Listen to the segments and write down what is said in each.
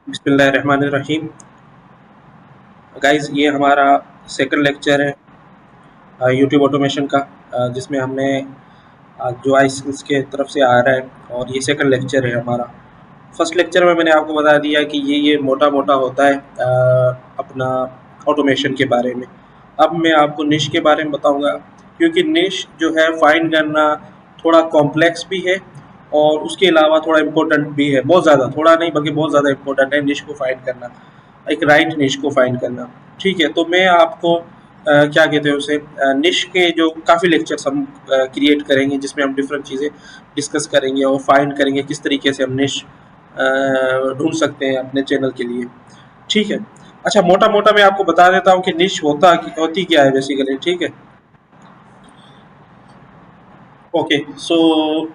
बिस्मिल्लाहिर्रहमानिर्रहीम। गाइस, ये हमारा सेकंड लेक्चर है यूट्यूब ऑटोमेशन का, जिसमें हमने जो आई स्किल्स के तरफ से आ रहा है, और ये सेकंड लेक्चर है हमारा। फर्स्ट लेक्चर में मैंने आपको बता दिया कि ये मोटा मोटा होता है अपना ऑटोमेशन के बारे में। अब मैं आपको निश के बारे में बताऊंगा, क्योंकि निश जो है फाइंड करना थोड़ा कॉम्प्लेक्स भी है, और उसके अलावा थोड़ा इम्पोर्टेंट भी है। बहुत ज़्यादा, थोड़ा नहीं बल्कि बहुत ज़्यादा इम्पोर्टेंट है निश को फाइंड करना, एक राइट निश को फाइंड करना। ठीक है, तो मैं आपको क्या कहते हैं उसे, निश के जो काफ़ी लेक्चर्स हम क्रिएट करेंगे, जिसमें हम डिफरेंट चीज़ें डिस्कस करेंगे और फाइंड करेंगे किस तरीके से हम निश ढूंढ सकते हैं अपने चैनल के लिए। ठीक है, अच्छा, मोटा मोटा मैं आपको बता देता हूँ कि निश होती क्या है बेसिकली। ठीक है, ओके। सो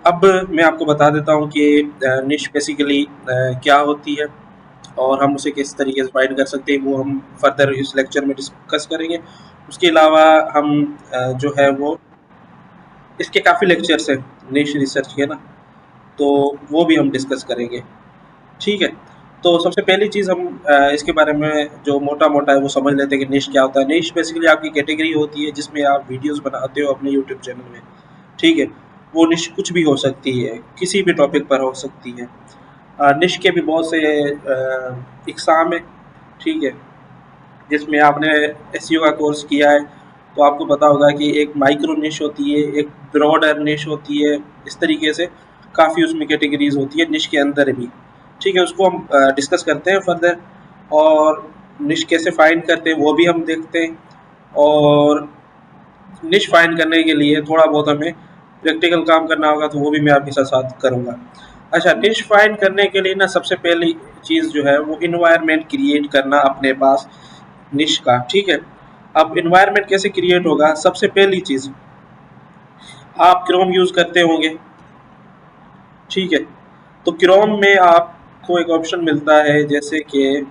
अब मैं आपको बता देता हूँ कि निश बेसिकली क्या होती है, और हम उसे किस तरीके से फाइंड कर सकते हैं, वो हम फर्दर इस लेक्चर में डिस्कस करेंगे। उसके अलावा हम जो है वो इसके काफ़ी लेक्चर्स हैं निश रिसर्च के ना, तो वो भी हम डिस्कस करेंगे। ठीक है, तो सबसे पहली चीज़ हम इसके बारे में जो मोटा मोटा है वो समझ लेते हैं कि निश क्या होता है। निश बेसिकली आपकी कैटेगरी होती है जिसमें आप वीडियोस बनाते हो अपने यूट्यूब चैनल में। ठीक है, वो निश कुछ भी हो सकती है, किसी भी टॉपिक पर हो सकती है। निश के भी बहुत से इकसाम है। ठीक है, जिसमें आपने एसईओ का कोर्स किया है तो आपको पता होगा कि एक माइक्रो निश होती है, एक ब्रॉडर निश होती है। इस तरीके से काफ़ी उसमें कैटेगरीज होती है निश के अंदर भी। ठीक है, उसको हम डिस्कस करते हैं फर्दर, और निश कैसे फाइंड करते हैं वो भी हम देखते हैं। और निश फाइंड करने के लिए थोड़ा बहुत हमें प्रैक्टिकल काम करना होगा, तो वो भी मैं आपके साथ साथ करूँगा। अच्छा, निश फाइंड करने के लिए ना सबसे पहली चीज़ जो है वो इन्वायरमेंट क्रिएट करना अपने पास निश का। ठीक है, अब इन्वायरमेंट कैसे क्रिएट होगा? सबसे पहली चीज़, आप क्रोम यूज़ करते होंगे। ठीक है, तो क्रोम में आपको एक ऑप्शन मिलता है, जैसे कि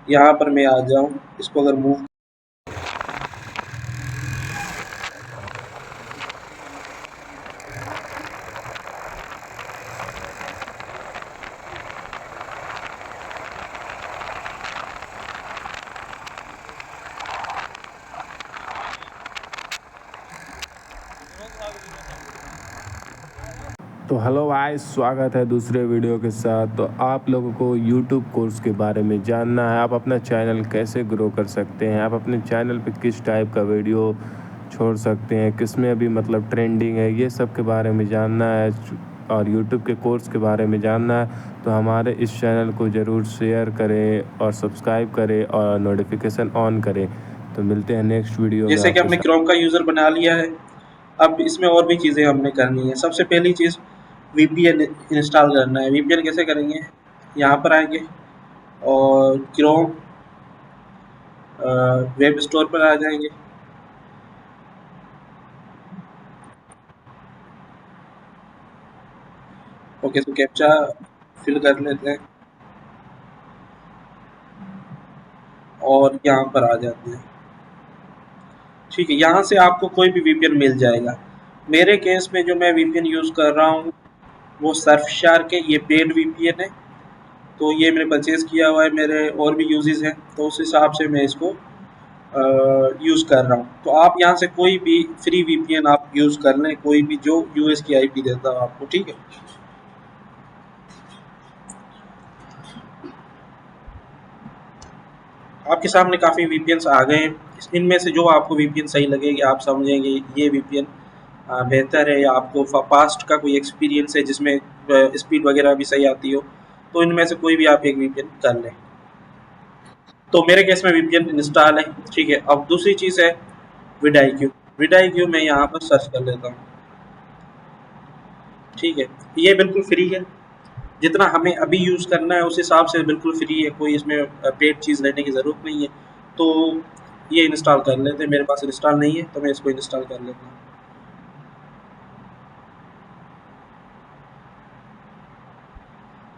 यहाँ पर मैं आ जाऊँ, इसको अगर मूव, तो हेलो भाई, स्वागत है दूसरे वीडियो के साथ। तो आप लोगों को यूट्यूब कोर्स के बारे में जानना है, आप अपना चैनल कैसे ग्रो कर सकते हैं, आप अपने चैनल पे किस टाइप का वीडियो छोड़ सकते हैं, किस में अभी मतलब ट्रेंडिंग है, ये सब के बारे में जानना है, और यूट्यूब के कोर्स के बारे में जानना है, तो हमारे इस चैनल को ज़रूर शेयर करें और सब्सक्राइब करें और नोटिफिकेशन ऑन करें। तो मिलते हैं नेक्स्ट वीडियो में जैसे कि आपके हमने साथ। क्रोम का यूज़र बना लिया है, अब इसमें और भी चीज़ें हमने करनी है। सबसे पहली चीज़, वीपीएन इंस्टॉल करना है। वीपीएन कैसे करेंगे? यहाँ पर आएंगे और क्रोम वेब स्टोर पर आ जाएंगे। ओके, तो कैप्चा फिल कर लेते हैं और यहाँ पर आ जाते हैं। ठीक है, यहाँ से आपको कोई भी वीपीएन मिल जाएगा। मेरे केस में जो मैं वीपीएन यूज़ कर रहा हूँ वो सर्फशार्क है, ये पेड वीपीएन है। तो ये मैंने परचेज़ किया हुआ है, मेरे और भी यूजेस हैं, तो उस हिसाब से मैं इसको यूज़ कर रहा हूँ। तो आप यहाँ से कोई भी फ्री वीपीएन आप यूज़ कर लें, कोई भी जो यूएस की आईपी देता हो आपको। ठीक है, आपके सामने काफ़ी वीपीएन्स आ गए हैं। इनमें से जो आपको वीपीएन सही लगेगी, आप समझेंगे ये वीपीएन बेहतर है, या आपको पास्ट का कोई एक्सपीरियंस है जिसमें स्पीड वगैरह भी सही आती हो, तो इनमें से कोई भी आप एक वीपीएन कर लें। तो मेरे केस में वीपीएन इंस्टॉल है। ठीक है, अब दूसरी चीज़ है विडाईक्यू। विडाईक्यू मैं यहाँ पर सर्च कर लेता हूँ। ठीक है, ये बिल्कुल फ्री है, जितना हमें अभी यूज़ करना है उस हिसाब से बिल्कुल फ्री है, कोई इसमें पेड चीज़ लेने की ज़रूरत नहीं है। तो ये इंस्टॉल कर लेते हैं, मेरे पास इंस्टॉल नहीं है तो मैं इसको इंस्टॉल कर लेता हूँ।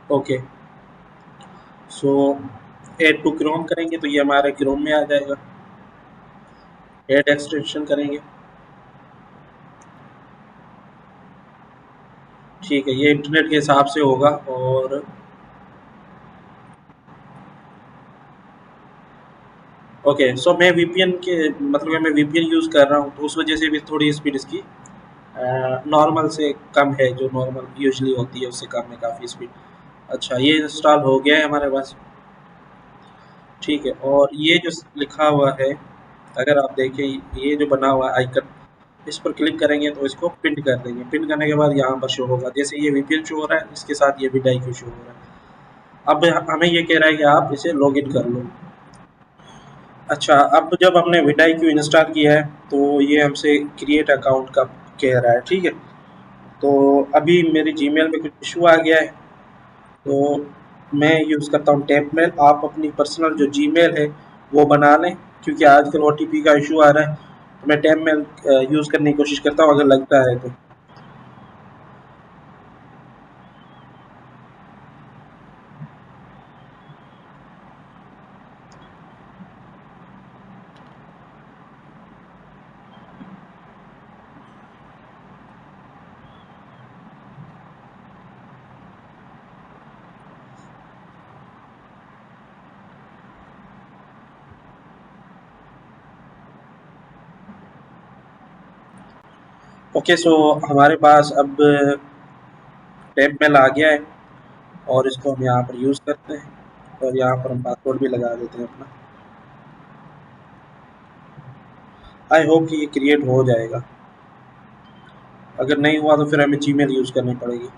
Okay, so add to Chrome करेंगे तो ये हमारे क्रोम में आ जाएगा। ऐड एक्सटेंशन करेंगे। ठीक है, ये इंटरनेट के हिसाब से होगा, और ओके, सो मैं वीपीएन के मतलब मैं वीपीएन यूज़ कर रहा हूँ, तो उस वजह से भी थोड़ी स्पीड इसकी नॉर्मल से कम है, जो नॉर्मल यूजुअली होती है उससे कम है काफ़ी स्पीड। अच्छा, ये इंस्टॉल हो गया है हमारे पास। ठीक है, और ये जो लिखा हुआ है, अगर आप देखें ये जो बना हुआ है आइकन, इस पर क्लिक करेंगे तो इसको पिन कर देंगे। पिन करने के बाद यहाँ पर शो होगा, जैसे ये वीपीएन शो हो रहा है, इसके साथ ये भी डाइक्यू शो हो रहा है। अब हमें ये कह रहा है कि आप इसे लॉगिन कर लो। अच्छा, अब जब हमने विडाईक्यू इंस्टॉल किया है तो ये हमसे क्रिएट अकाउंट का कह रहा है, ठीक है। तो अभी मेरे जीमेल में कुछ इशू आ गया है, तो मैं यूज़ करता हूँ टैपमेल। आप अपनी पर्सनल जो जीमेल है वो बना लें, क्योंकि आजकल ओटीपी का इशू आ रहा है, तो मैं टैपमेल यूज़ करने की कोशिश करता हूँ अगर लगता है तो। ओके, सो हमारे पास अब टैपमेल आ गया है, और इसको हम यहाँ पर यूज़ करते हैं, और यहाँ पर हम पासवर्ड भी लगा देते हैं अपना। आई होप कि ये क्रिएट हो जाएगा। अगर नहीं हुआ तो फिर हमें जीमेल यूज़ करनी पड़ेगी,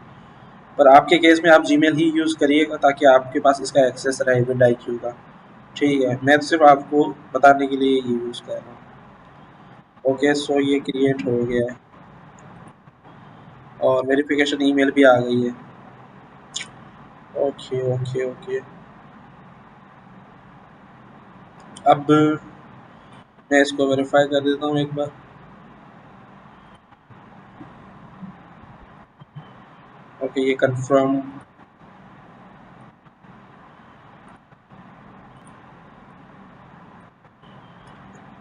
पर आपके केस में आप जीमेल ही यूज़ करिएगा ताकि आपके पास इसका एक्सेस रहे विंडोज़ का। ठीक है, मैं तो सिर्फ आपको बताने के लिए ये यूज़ कर रहा हूँ। ओके, सो ये क्रिएट हो गया है और वेरिफिकेशन ईमेल भी आ गई है। ओके ओके ओके, अब मैं इसको वेरीफाई कर देता हूँ एक बार। ओके, ये कंफर्म।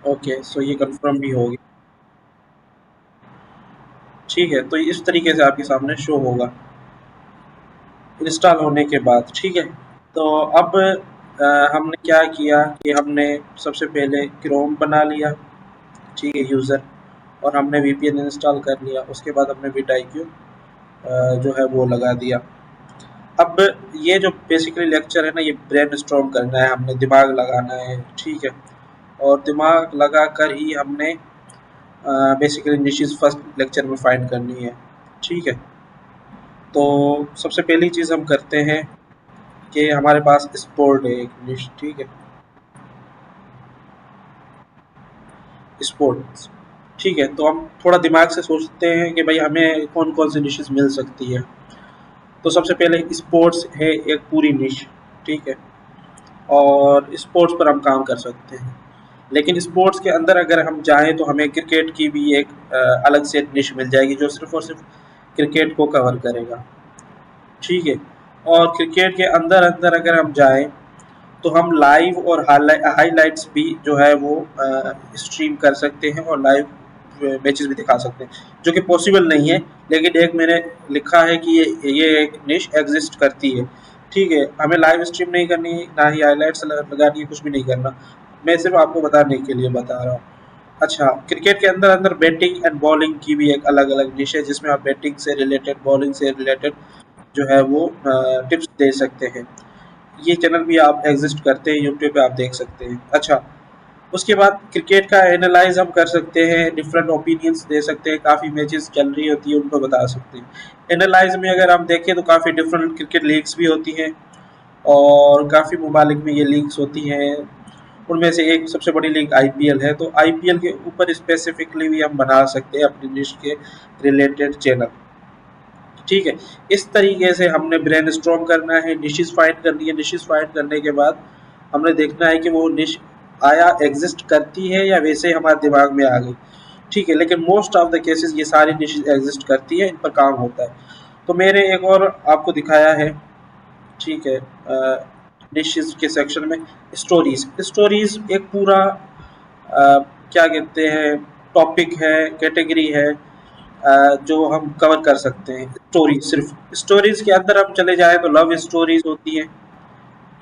ओके, सो ये कंफर्म भी हो गया। ठीक है, तो इस तरीके से आपके सामने शो होगा इंस्टॉल होने के बाद। ठीक है, तो अब हमने क्या किया कि हमने सबसे पहले क्रोम बना लिया, ठीक है, यूज़र, और हमने वीपीएन इंस्टॉल कर लिया। उसके बाद हमने विडाईक्यू जो है वो लगा दिया। अब ये जो बेसिकली लेक्चर है ना, ये ब्रेन स्ट्रॉम करना है, हमने दिमाग लगाना है, ठीक है, और दिमाग लगा कर ही हमने बेसिकली निशेज़ फर्स्ट लेक्चर में फाइंड करनी है। ठीक है, तो सबसे पहली चीज़ हम करते हैं कि हमारे पास स्पोर्ट है एक निश, ठीक है, स्पोर्ट्स। ठीक है, तो हम थोड़ा दिमाग से सोचते हैं कि भाई हमें कौन कौन सी निशेज़ मिल सकती है। तो सबसे पहले स्पोर्ट्स है एक पूरी निश, ठीक है, और स्पोर्ट्स पर हम काम कर सकते हैं। लेकिन स्पोर्ट्स के अंदर अगर हम जाएँ तो हमें क्रिकेट की भी एक अलग से निश मिल जाएगी, जो सिर्फ़ और सिर्फ़ क्रिकेट को कवर करेगा। ठीक है, और क्रिकेट के अंदर अगर हम जाएँ तो हम लाइव और हाइलाइट्स भी जो है वो स्ट्रीम कर सकते हैं, और लाइव मैचेस भी दिखा सकते हैं, जो कि पॉसिबल नहीं है। लेकिन एक मैंने लिखा है कि ये एक निश एग्जिस्ट करती है। ठीक है, हमें लाइव स्ट्रीम नहीं करनी, ना ही हाइलाइट्स लगानी है, कुछ भी नहीं करना। मैं सिर्फ आपको बताने के लिए बता रहा हूँ। अच्छा, क्रिकेट के अंदर बैटिंग एंड बॉलिंग की भी एक अलग अलग निश है, जिसमें आप बैटिंग से रिलेटेड, बॉलिंग से रिलेटेड जो है वो टिप्स दे सकते हैं। ये चैनल भी आप एग्जिस्ट करते हैं, यूट्यूब पे आप देख सकते हैं। अच्छा, उसके बाद क्रिकेट का एनालाइज हम कर सकते हैं, डिफरेंट ओपिनियंस दे सकते हैं, काफ़ी मैचेस चल रही होती है उनको बता सकते हैं। एनालाइज में अगर हम देखें तो काफ़ी डिफरेंट क्रिकेट लीग्स भी होती हैं, और काफ़ी ममालिक में ये लीग्स होती हैं। उनमें से एक सबसे बड़ी लीग आईपीएल है, तो आईपीएल के ऊपर स्पेसिफिकली भी हम बना सकते हैं अपनी निश के रिलेटेड चैनल। ठीक है, इस तरीके से हमने ब्रेन स्ट्रॉम करना है, निशेज़ फाइंड करनी है। निशेज़ फाइंड करने के बाद हमने देखना है कि वो निश आया एग्जिस्ट करती है या वैसे हमारे दिमाग में आ गई। ठीक है, लेकिन मोस्ट ऑफ द केसेस ये सारी निशेज़ एग्जिस्ट करती है, इन पर काम होता है। तो मैंने एक और आपको दिखाया है, ठीक है, निशेज़ के सेक्शन में स्टोरीज। स्टोरीज एक पूरा क्या कहते हैं, टॉपिक है, कैटेगरी है, जो हम कवर कर सकते हैं। स्टोरीज, सिर्फ स्टोरीज के अंदर हम चले जाएं तो लव स्टोरीज होती हैं,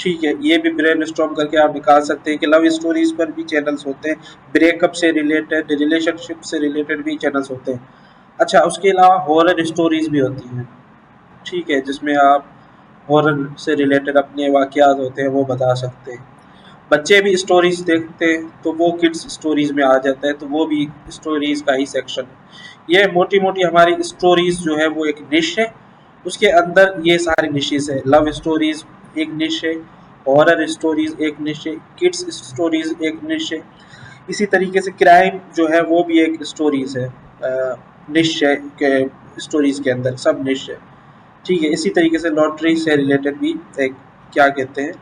ठीक है, ये भी ब्रेनस्टॉर्म करके आप निकाल सकते हैं कि लव स्टोरीज पर भी चैनल्स होते हैं, ब्रेकअप से रिलेटेड, रिलेशनशिप से रिलेटेड भी चैनल्स होते हैं। अच्छा, उसके अलावा हॉरर स्टोरीज भी होती हैं, ठीक है, जिसमें आप हॉरर से रिलेटेड अपने वाकयात होते हैं वो बता सकते हैं। बच्चे भी स्टोरीज देखते हैं तो वो किड्स स्टोरीज में आ जाता है, तो वो भी स्टोरीज का ही सेक्शन है। ये मोटी मोटी हमारी स्टोरीज जो है वो एक निश है, उसके अंदर ये सारे निशेस है। लव स्टोरीज एक निश है, हॉरर स्टोरीज एक निश है, किड्स स्टोरीज एक निश है। इसी तरीके से क्राइम जो है वो भी एक स्टोरीज है, निश है के स्टोरीज के अंदर सब निश है। ठीक है, इसी तरीके से लॉटरी से रिलेटेड भी एक क्या कहते हैं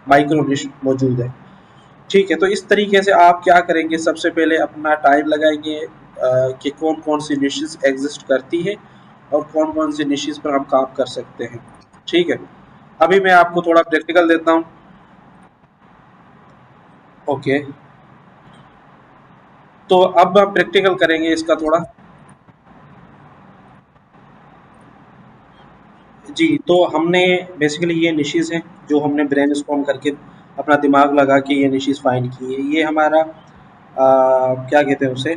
माइक्रो निश मौजूद है। ठीक है, तो इस तरीके से आप क्या करेंगे, सबसे पहले अपना टाइम लगाएंगे कि कौन कौन सी निशेस एग्जिस्ट करती है और कौन कौन सी निशेस पर हम काम कर सकते हैं। ठीक है, अभी मैं आपको थोड़ा प्रैक्टिकल देता हूँ। ओके, तो अब हम प्रैक्टिकल करेंगे इसका थोड़ा। जी, तो हमने बेसिकली ये निशेस हैं जो हमने ब्रेनस्टॉर्म करके अपना दिमाग लगा के ये निशेस फाइंड की है। ये हमारा क्या कहते हैं उसे,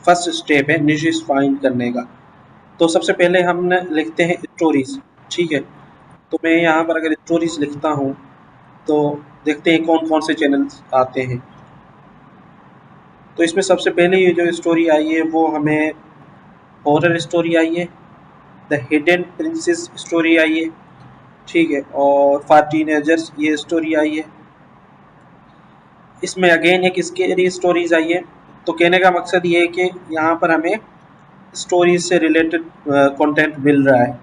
फर्स्ट स्टेप है निशेस फाइंड करने का। तो सबसे पहले हम लिखते हैं स्टोरीज। ठीक है, तो मैं यहाँ पर अगर स्टोरीज लिखता हूँ तो देखते हैं कौन कौन से चैनल्स आते हैं। तो इसमें सबसे पहले ये जो स्टोरी आई है वो हमें हॉरर स्टोरी आई है, the hidden princess story I है। ठीक है, और फॉर टीनेजर्स ये स्टोरी आई है। इसमें अगेन एक स्केरी स्टोरीज आई है। तो कहने का मकसद ये है कि यहाँ पर हमें स्टोरीज से रिलेटेड कंटेंट मिल रहा है।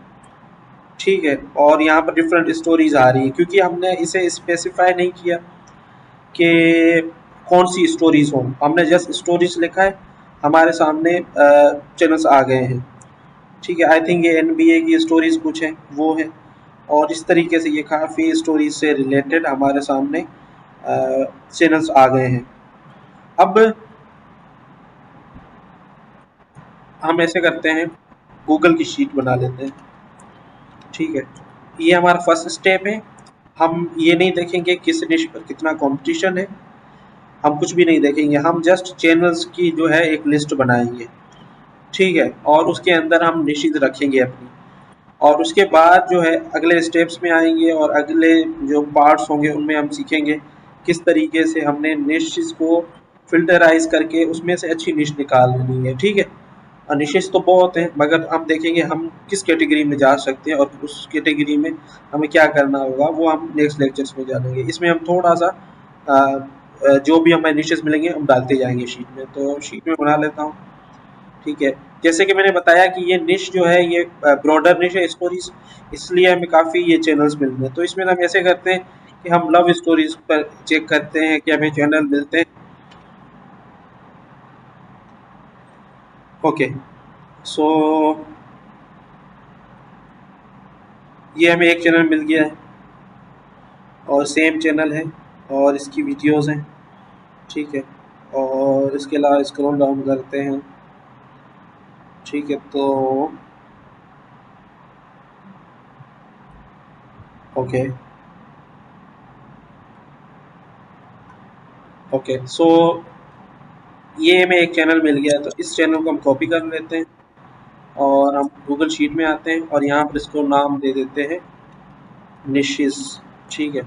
ठीक है, और यहाँ पर डिफरेंट स्टोरीज आ रही है क्योंकि हमने इसे स्पेसिफाई नहीं किया कि कौन सी स्टोरीज हों, हमने जस्ट स्टोरीज लिखा है, हमारे सामने चैनल्स आ गए हैं। ठीक है, आई थिंक ये NBA की स्टोरीज कुछ हैं वो हैं, और इस तरीके से ये काफ़ी स्टोरीज से रिलेटेड हमारे सामने चैनल्स आ गए हैं। अब हम ऐसे करते हैं, गूगल की शीट बना लेते हैं। ठीक है, ये हमारा फर्स्ट स्टेप है। हम ये नहीं देखेंगे किस निश पर कितना कंपटीशन है, हम कुछ भी नहीं देखेंगे, हम जस्ट चैनल्स की जो है एक लिस्ट बनाएंगे। ठीक है, और उसके अंदर हम निशित रखेंगे अपनी, और उसके बाद जो है अगले स्टेप्स में आएंगे और अगले जो पार्ट्स होंगे उनमें हम सीखेंगे किस तरीके से हमने निशेस को फिल्टराइज करके उसमें से अच्छी निश निकालनी है। ठीक है, निशेस तो बहुत हैं मगर हम देखेंगे हम किस कैटेगरी में जा सकते हैं और उस कैटेगरी में हमें क्या करना होगा वो हम नेक्स्ट लेक्चर्स में जानेंगे। इसमें हम थोड़ा सा जो भी हमें निशेस मिलेंगे हम डालते जाएंगे शीट में। तो शीट में बना लेता हूँ। ठीक है, जैसे कि मैंने बताया कि ये निश जो है ये ब्रॉडर निश है स्टोरीज, इसलिए हमें काफ़ी ये चैनल्स मिल रहे हैं। तो इसमें हम ऐसे करते हैं कि हम लव स्टोरीज पर चेक करते हैं कि हमें चैनल मिलते हैं। ओके, सो ये हमें एक चैनल मिल गया है और सेम चैनल है और इसकी वीडियोस हैं। ठीक है, और इसके अलावा स्क्रॉल डाउन करते हैं। ठीक है, तो ओके ओके, सो ये हमें एक चैनल मिल गया, तो इस चैनल को हम कॉपी कर लेते हैं और हम गूगल शीट में आते हैं और यहाँ पर इसको नाम दे देते हैं निशेस। ठीक है,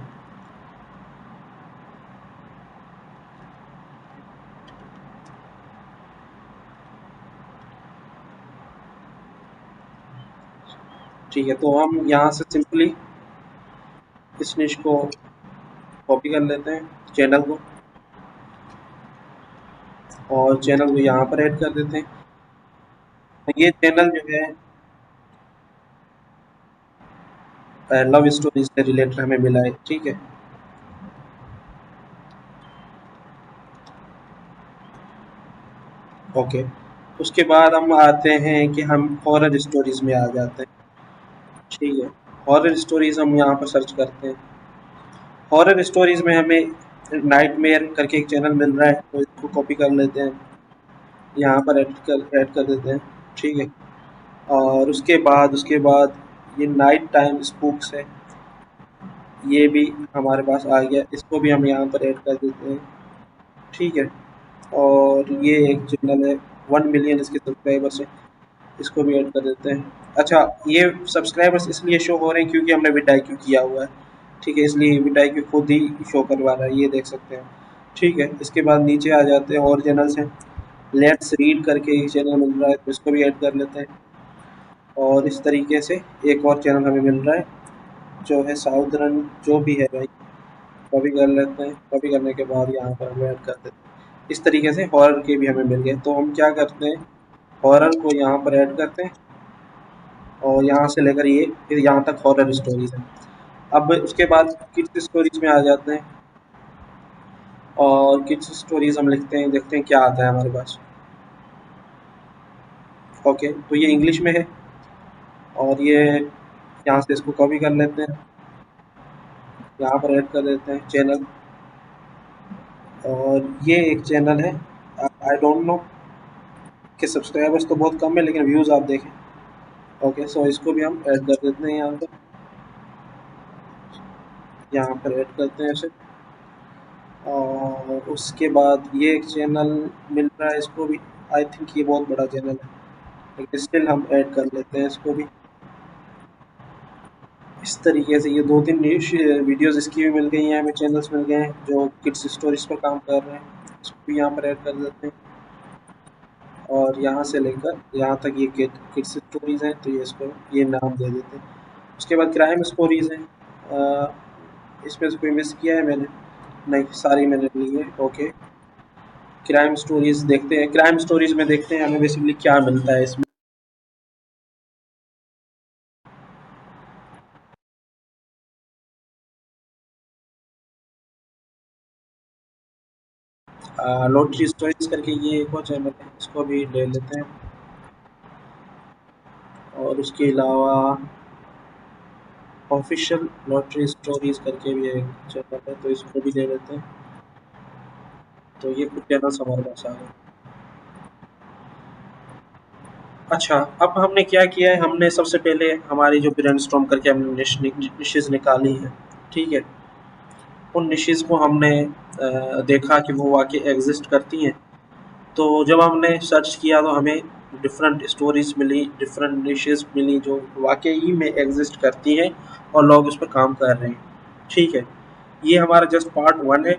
ठीक है, तो हम यहाँ से सिंपली इस निश को कॉपी कर लेते हैं चैनल को, और चैनल को यहाँ पर ऐड कर देते हैं। ये चैनल जो है लव स्टोरी से रिलेटेड हमें मिला है। ठीक है, ओके, उसके बाद हम आते हैं कि हम हॉरर स्टोरीज में आ जाते हैं। ठीक है, हॉरर स्टोरीज हम यहाँ पर सर्च करते हैं। हॉरर स्टोरीज में हमें नाइटमेयर करके एक चैनल मिल रहा है, तो इसको कॉपी कर लेते हैं, यहाँ पर ऐड कर देते हैं। ठीक है, और उसके बाद ये नाइट टाइम स्पूक्स है, ये भी हमारे पास आ गया, इसको भी हम यहाँ पर ऐड कर देते हैं। ठीक है, और ये एक चैनल है, 1 मिलियन इसके सब्सक्राइबर्स हैं, इसको भी ऐड कर देते हैं। अच्छा, ये सब्सक्राइबर्स इसलिए शो हो रहे हैं क्योंकि हमने vidIQ किया हुआ है। ठीक है, इसलिए vidIQ खुद ही शो करवा रहा है, ये देख सकते हैं। ठीक है, इसके बाद नीचे आ जाते हैं, और चैनल्स हैं। लेट्स रीड करके एक चैनल मिल रहा है, तो इसको भी ऐड कर लेते हैं। और इस तरीके से एक और चैनल हमें मिल रहा है, जो है साउदर्न, जो भी है भाई, कॉपी कर लेते हैं। कॉपी करने के बाद यहाँ पर हम ऐड कर देते हैं। इस तरीके से हॉरर के भी हमें मिल गए। तो हम क्या करते हैं, हॉरर को यहाँ पर ऐड करते हैं, और यहाँ से लेकर ये फिर यहाँ तक हॉरर स्टोरीज है। अब उसके बाद किड्स स्टोरीज में आ जाते हैं, और किड्स स्टोरीज हम लिखते हैं, देखते हैं क्या आता है हमारे पास। ओके, तो ये इंग्लिश में है, और ये यहाँ से इसको कॉपी कर लेते हैं, यहाँ पर ऐड कर देते हैं चैनल। और ये एक चैनल है, आई डोंट नो कि सब्सक्राइबर्स तो बहुत कम है, लेकिन व्यूज़ आप देखें। ओके, सो इसको भी हम ऐड कर देते हैं यहाँ पर ऐड करते हैं इसे। और उसके बाद ये एक चैनल मिल रहा है, इसको भी आई थिंक ये बहुत बड़ा चैनल है, लेकिन स्टिल हम ऐड कर लेते हैं इसको भी। इस तरीके से ये 2-3 वीडियोस इसकी भी मिल गई हैं हमें, चैनल्स मिल गए हैं जो किड्स स्टोरीज पर काम कर रहे हैं, इसको भी यहाँ पर ऐड कर देते हैं। और यहाँ से लेकर यहाँ तक ये किड्स स्टोरीज हैं, तो ये इसको ये नाम दे देते हैं। उसके बाद क्राइम स्टोरीज हैं, इसमें से कोई मिस किया है मैंने? नहीं, सारी मैंने ली है। ओके, क्राइम स्टोरीज देखते हैं, क्राइम स्टोरीज में देखते हैं हमें बेसिकली क्या मिलता है इसमें। लॉटरी स्टोरीज करके ये एक और चैनल है, इसको भी ले लेते हैं। और उसके अलावा ऑफिशियल लॉटरी स्टोरीज करके भी एक चैनल है, तो इसको भी ले लेते हैं। तो ये कुछ चैनल्स हमारे पास आ गए। अच्छा, अब हमने क्या किया है, हमने सबसे पहले हमारी जो ब्रेनस्टॉर्म करके हमने निशेज़ निकाली हैं, ठीक है? उन निशेज़ को हमने देखा कि वो वाक़ई एग्ज़िस्ट करती हैं। तो जब हमने सर्च किया तो हमें डिफरेंट स्टोरीज़ मिली, डिफरेंट निशेज़ मिली जो वाक़ई में एग्ज़िस्ट करती हैं और लोग उस पर काम कर रहे हैं, ठीक है? ये हमारा जस्ट पार्ट 1 है,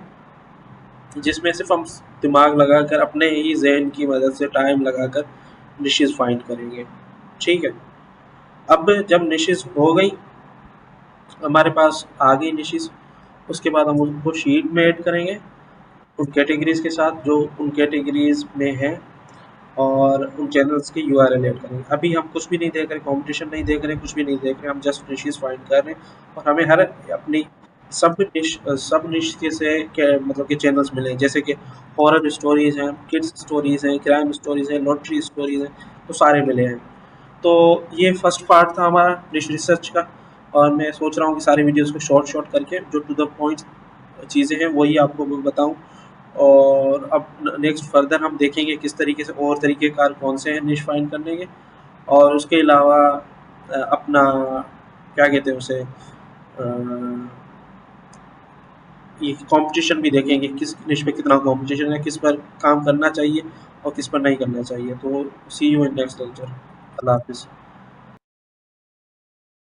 जिसमें सिर्फ़ हम दिमाग लगाकर अपने ही ज़हन की मदद से टाइम लगाकर निशेज़ फाइंड करेंगे, ठीक है? अब जब निशेज़ हो गई, हमारे पास आ गई निशेज़, उसके बाद हम उनको शीट में ऐड करेंगे उन कैटेगरीज़ के साथ जो उन कैटेगरीज़ में हैं, और उन चैनल्स के यूआरएल ऐड करेंगे। अभी हम कुछ भी नहीं देख रहे, कंपटीशन नहीं देख रहे, कुछ भी नहीं देख रहे, हम जस्ट निशेज़ फाइंड कर रहे हैं, और हमें हर अपनी सब निश के से मतलब के चैनल्स मिले, जैसे कि हॉरर स्टोरीज़ हैं, किड्स स्टोरीज़ हैं, क्राइम स्टोरीज़ हैं, लॉटरी स्टोरीज़ हैं, तो सारे मिले हैं। तो ये फर्स्ट पार्ट था हमारा डिश रिसर्च का, और मैं सोच रहा हूँ कि सारी वीडियोज़ को शॉर्ट करके जो टू द पॉइंट चीज़ें हैं वही आपको मैं बताऊँ। और अब नेक्स्ट फर्दर हम देखेंगे किस तरीके से और तरीक़ेकार कौन से हैं निश फाइंड करने के, और उसके अलावा अपना क्या कहते हैं उसे, ये कंपटीशन भी देखेंगे, किस निश पे कितना कंपटीशन है, किस पर काम करना चाहिए और किस पर नहीं करना चाहिए। तो सी यू इन नेक्स्ट लेक्चर। अल्लाह हाफ़िज़।